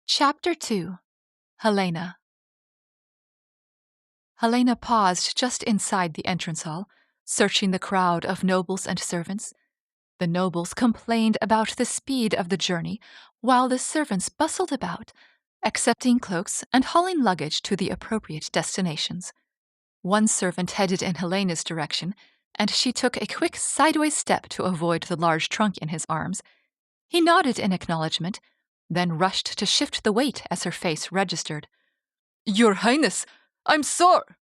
Chapter 2. Helena. Helena paused just inside the entrance hall, searching the crowd of nobles and servants. The nobles complained about the speed of the journey, while the servants bustled about, accepting cloaks and hauling luggage to the appropriate destinations. One servant headed in Helena's direction, and she took a quick sideways step to avoid the large trunk in his arms. He nodded in acknowledgement, then rushed to shift the weight as her face registered. "Your Highness, I'm sorry."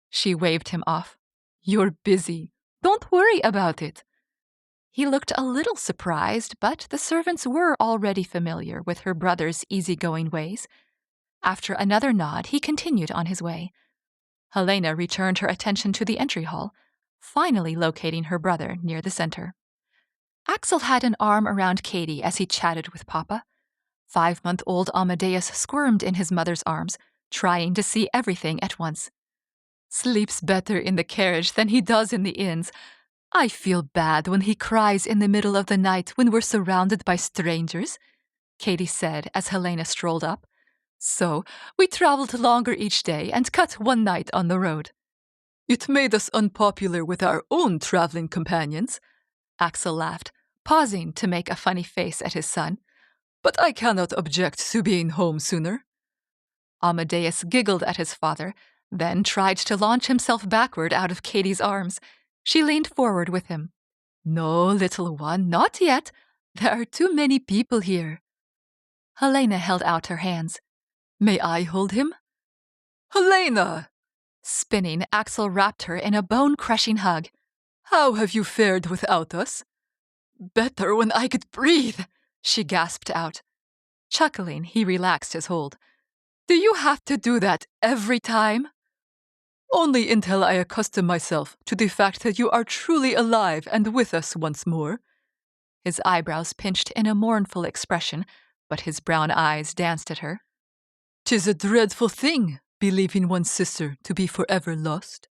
She waved him off. "You're busy. Don't worry about it." He looked a little surprised, but the servants were already familiar with her brother's easygoing ways. After another nod, he continued on his way. Helena returned her attention to the entry hall, finally locating her brother near the center. Axel had an arm around Katie as he chatted with Papa. 5-month-old Amadeus squirmed in his mother's arms, trying to see everything at once. "Sleeps better in the carriage than he does in the inns. I feel bad when he cries in the middle of the night when we're surrounded by strangers," Katie said as Helena strolled up. "So, we traveled longer each day and cut one night on the road." "It made us unpopular with our own traveling companions," Axel laughed, pausing to make a funny face at his son. "But I cannot object to being home sooner." Amadeus giggled at his father, then tried to launch himself backward out of Katie's arms. She leaned forward with him. "No, little one, not yet. There are too many people here." Helena held out her hands. "May I hold him?" "Helena!" Spinning, Axel wrapped her in a bone-crushing hug. "How have you fared without us?" "Better when I could breathe," she gasped out. Chuckling, he relaxed his hold. "Do you have to do that every time?" "Only until I accustom myself to the fact that you are truly alive and with us once more." His eyebrows pinched in a mournful expression, but his brown eyes danced at her. "'Tis a dreadful thing, believing one's sister to be forever lost."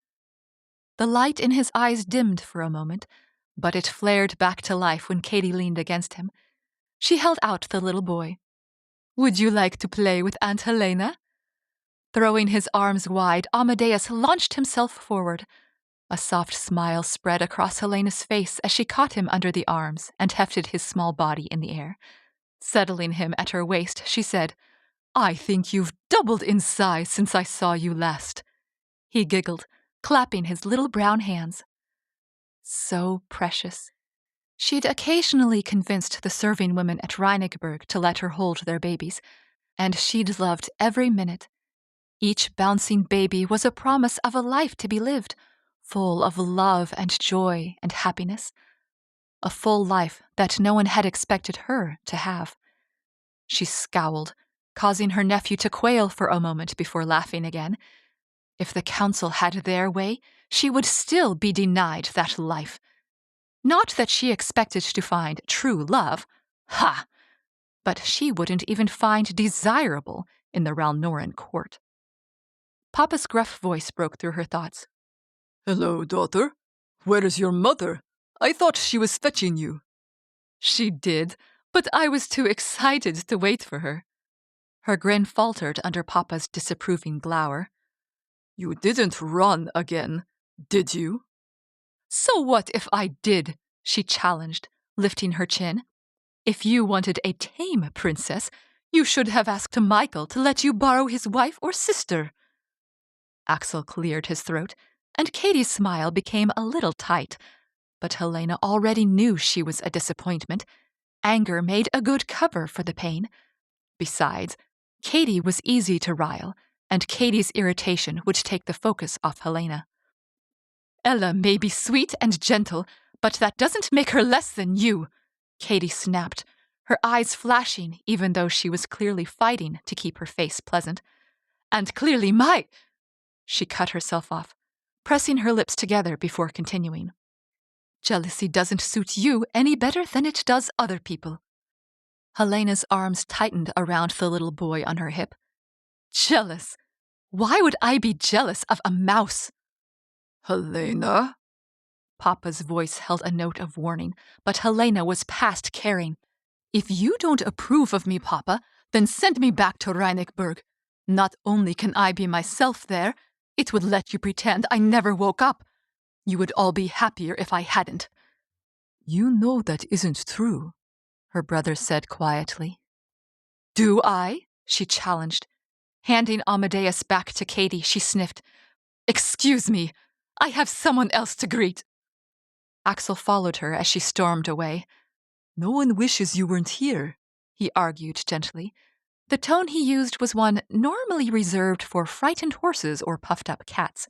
The light in his eyes dimmed for a moment, but it flared back to life when Katie leaned against him. She held out the little boy. "Would you like to play with Aunt Helena?" Throwing his arms wide, Amadeus launched himself forward. A soft smile spread across Helena's face as she caught him under the arms and hefted his small body in the air. Settling him at her waist, she said, "I think you've doubled in size since I saw you last." He giggled, clapping his little brown hands. So precious. She'd occasionally convinced the serving women at Reinickburg to let her hold their babies, and she'd loved every minute. Each bouncing baby was a promise of a life to be lived, full of love and joy and happiness. A full life that no one had expected her to have. She scowled, causing her nephew to quail for a moment before laughing again. If the council had their way, she would still be denied that life. Not that she expected to find true love. Ha! But she wouldn't even find desirable in the Ralnoran court. Papa's gruff voice broke through her thoughts. "Hello, daughter. Where is your mother? I thought she was fetching you." "She did, but I was too excited to wait for her." Her grin faltered under Papa's disapproving glower. "You didn't run again, did you?" "So what if I did?" she challenged, lifting her chin. "If you wanted a tame princess, you should have asked Michael to let you borrow his wife or sister." Axel cleared his throat, and Katie's smile became a little tight. But Helena already knew she was a disappointment. Anger made a good cover for the pain. Besides, Katie was easy to rile, and Katie's irritation would take the focus off Helena. "Ella may be sweet and gentle, but that doesn't make her less than you," Katie snapped, her eyes flashing even though she was clearly fighting to keep her face pleasant. "And clearly She cut herself off, pressing her lips together before continuing. "Jealousy doesn't suit you any better than it does other people." Helena's arms tightened around the little boy on her hip. "Jealous? Why would I be jealous of a mouse?" "Helena?" Papa's voice held a note of warning, but Helena was past caring. "If you don't approve of me, Papa, Then send me back to Reinigberg. Not only can I be myself there, it would let you pretend I never woke up. You would all be happier if I hadn't." "You know that isn't true," her brother said quietly. "Do I?" she challenged. Handing Amadeus back to Katie, she sniffed. "Excuse me, I have someone else to greet." Axel followed her as she stormed away. "No one wishes you weren't here," he argued gently. The tone he used was one normally reserved for frightened horses or puffed-up cats.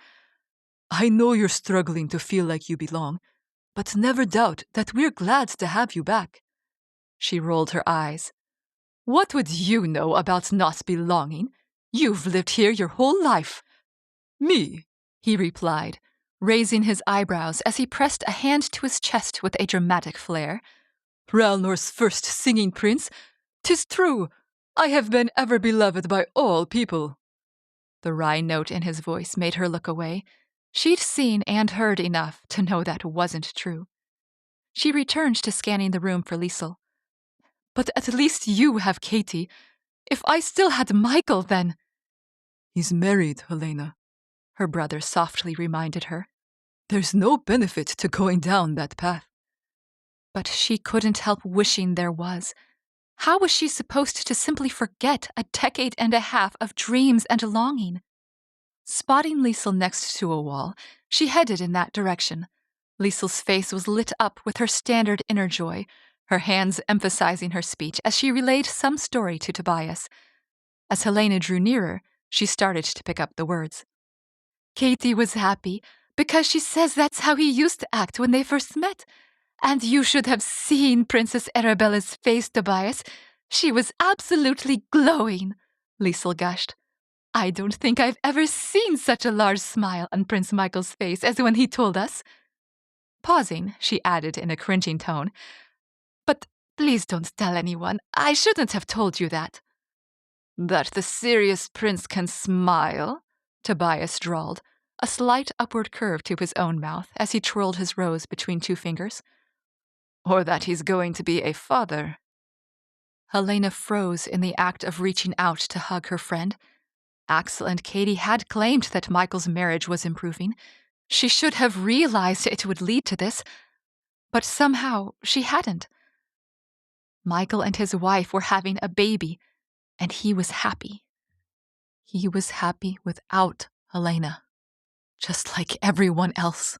"I know you're struggling to feel like you belong, but never doubt that we're glad to have you back." She rolled her eyes. "What would you know about not belonging? You've lived here your whole life." "Me?" he replied, raising his eyebrows as he pressed a hand to his chest with a dramatic flair. "Ralnor's first singing prince? 'Tis true, I have been ever beloved by all people." The wry note in his voice made her look away. She'd seen and heard enough to know that wasn't true. She returned to scanning the room for Liesel. "But at least you have Katie. If I still had Michael, then—" "He's married, Helena," her brother softly reminded her. "There's no benefit to going down that path." But she couldn't help wishing there was. How was she supposed to simply forget a decade and a half of dreams and longing? Spotting Liesel next to a wall, she headed in that direction. Liesel's face was lit up with her standard inner joy, her hands emphasizing her speech as she relayed some story to Tobias. As Helena drew nearer, she started to pick up the words. "Katie was happy because she says that's how he used to act when they first met. And you should have seen Princess Arabella's face, Tobias. She was absolutely glowing," Liesel gushed. "I don't think I've ever seen such a large smile on Prince Michael's face as when he told us." Pausing, she added in a cringing tone, "But please don't tell anyone. I shouldn't have told you that." "That the serious prince can smile?" Tobias drawled, a slight upward curve to his own mouth as he twirled his rose between two fingers. "Or that he's going to be a father?" Helena froze in the act of reaching out to hug her friend. Axel and Katie had claimed that Michael's marriage was improving. She should have realized it would lead to this, but somehow she hadn't. Michael and his wife were having a baby, and he was happy. He was happy without Helena, just like everyone else.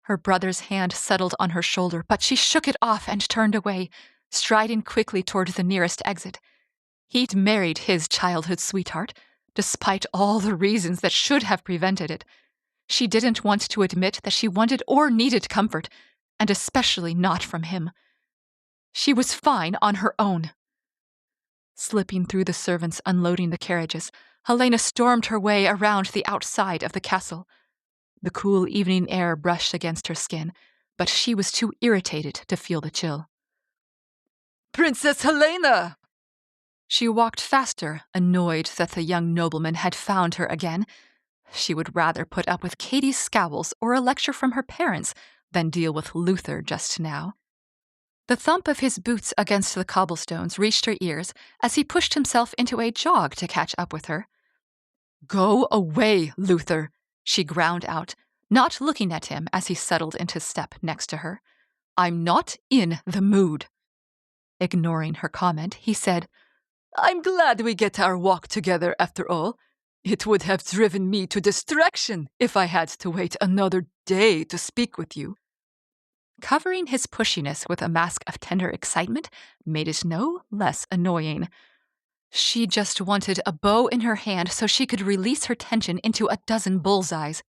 Her brother's hand settled on her shoulder, but she shook it off and turned away, striding quickly toward the nearest exit. He'd married his childhood sweetheart, despite all the reasons that should have prevented it. She didn't want to admit that she wanted or needed comfort, and especially not from him. She was fine on her own. Slipping through the servants unloading the carriages, Helena stormed her way around the outside of the castle. The cool evening air brushed against her skin, but she was too irritated to feel the chill. "Princess Helena!" She walked faster, annoyed that the young nobleman had found her again. She would rather put up with Katie's scowls or a lecture from her parents than deal with Luther just now. The thump of his boots against the cobblestones reached her ears as he pushed himself into a jog to catch up with her. "Go away, Luther," she ground out, not looking at him as he settled into step next to her. "I'm not in the mood." Ignoring her comment, he said, "I'm glad we get our walk together after all. It would have driven me to distraction if I had to wait another day to speak with you." Covering his pushiness with a mask of tender excitement made it no less annoying. She just wanted a bow in her hand so she could release her tension into a dozen bullseyes.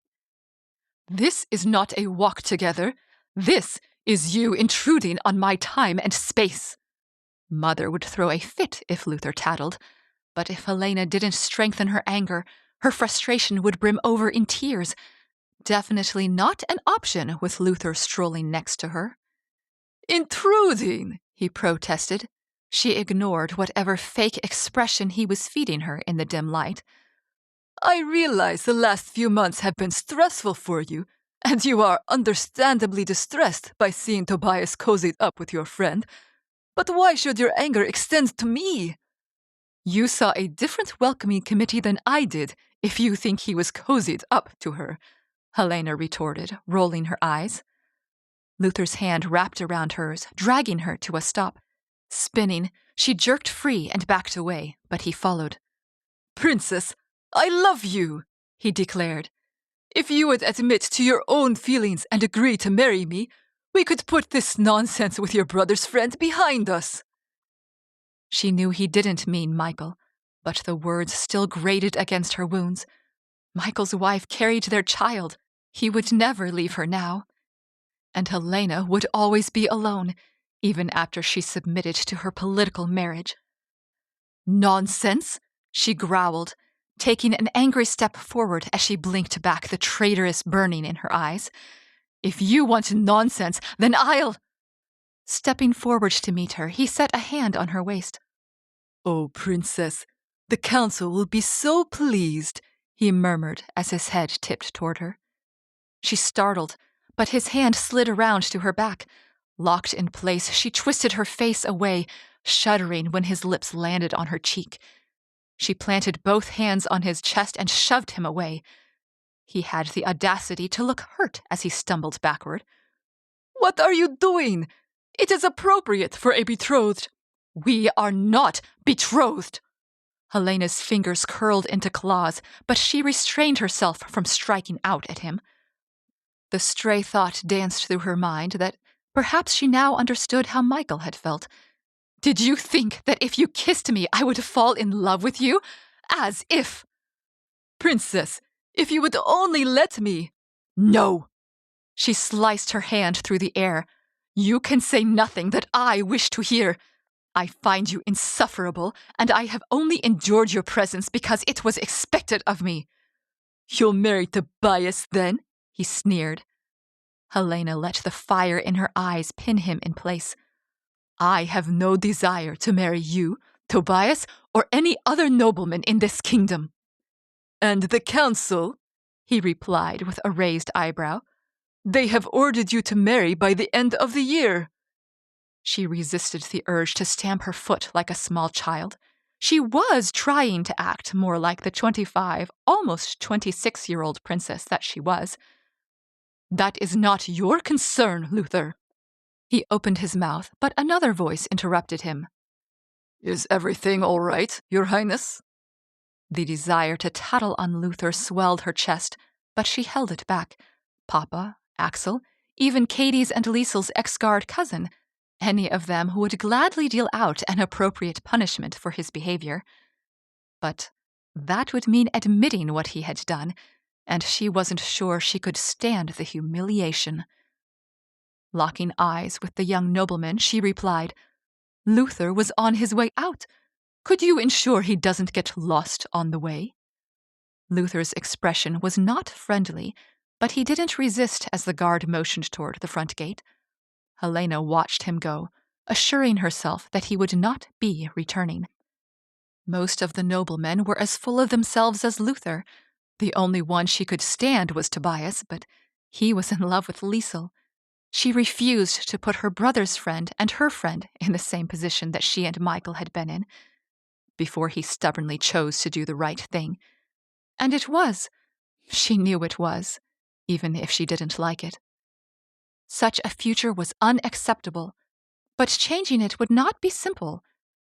"This is not a walk together. This is you intruding on my time and space." Mother would throw a fit if Luther tattled, but if Helena didn't strengthen her anger, her frustration would brim over in tears. Definitely not an option with Luther strolling next to her. "Intruding," he protested. She ignored whatever fake expression he was feeding her in the dim light. "I realize the last few months have been stressful for you, and you are understandably distressed by seeing Tobias cozied up with your friend. But why should your anger extend to me? You saw a different welcoming committee than I did if you think he was cozied up to her, Helena retorted, rolling her eyes. Luther's hand wrapped around hers, dragging her to a stop. Spinning, she jerked free and backed away, but he followed. Princess, I love you, he declared. If you would admit to your own feelings and agree to marry me, we could put this nonsense with your brother's friend behind us. She knew he didn't mean Michael, but the words still grated against her wounds. Michael's wife carried their child. He would never leave her now. And Helena would always be alone, even after she submitted to her political marriage. Nonsense, she growled, taking an angry step forward as she blinked back, the traitorous burning in her eyes. If you want nonsense, then I'll... Stepping forward to meet her, he set a hand on her waist. Oh, Princess, the council will be so pleased, he murmured as his head tipped toward her. She startled, but his hand slid around to her back. Locked in place, she twisted her face away, shuddering when his lips landed on her cheek. She planted both hands on his chest and shoved him away. He had the audacity to look hurt as he stumbled backward. What are you doing? It is appropriate for a betrothed. We are not betrothed. Helena's fingers curled into claws, but she restrained herself from striking out at him. The stray thought danced through her mind that perhaps she now understood how Michael had felt. Did you think that if you kissed me, I would fall in love with you? As if... Princess, if you would only let me... No! She sliced her hand through the air. You can say nothing that I wish to hear. I find you insufferable, and I have only endured your presence because it was expected of me. You'll marry Tobias, then? He sneered. Helena let the fire in her eyes pin him in place. I have no desire to marry you, Tobias, or any other nobleman in this kingdom. And the council, he replied with a raised eyebrow, they have ordered you to marry by the end of the year. She resisted the urge to stamp her foot like a small child. She was trying to act more like the 25, almost 26-year-old princess that she was. That is not your concern, Luther. He opened his mouth, but another voice interrupted him. Is everything all right, Your Highness? The desire to tattle on Luther swelled her chest, but she held it back. Papa, Axel, even Katie's and Liesel's ex-guard cousin, any of them who would gladly deal out an appropriate punishment for his behavior. But that would mean admitting what he had done, and she wasn't sure she could stand the humiliation. Locking eyes with the young nobleman, she replied, Luther was on his way out. Could you ensure he doesn't get lost on the way? Luther's expression was not friendly, but he didn't resist as the guard motioned toward the front gate. Helena watched him go, assuring herself that he would not be returning. Most of the noblemen were as full of themselves as Luther. The only one she could stand was Tobias, but he was in love with Liesel. She refused to put her brother's friend and her friend in the same position that she and Michael had been in, before he stubbornly chose to do the right thing. And it was. She knew it was, even if she didn't like it. Such a future was unacceptable, but changing it would not be simple.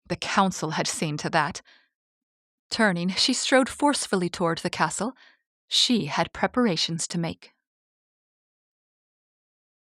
The council had seen to that. Turning, she strode forcefully toward the castle. She had preparations to make.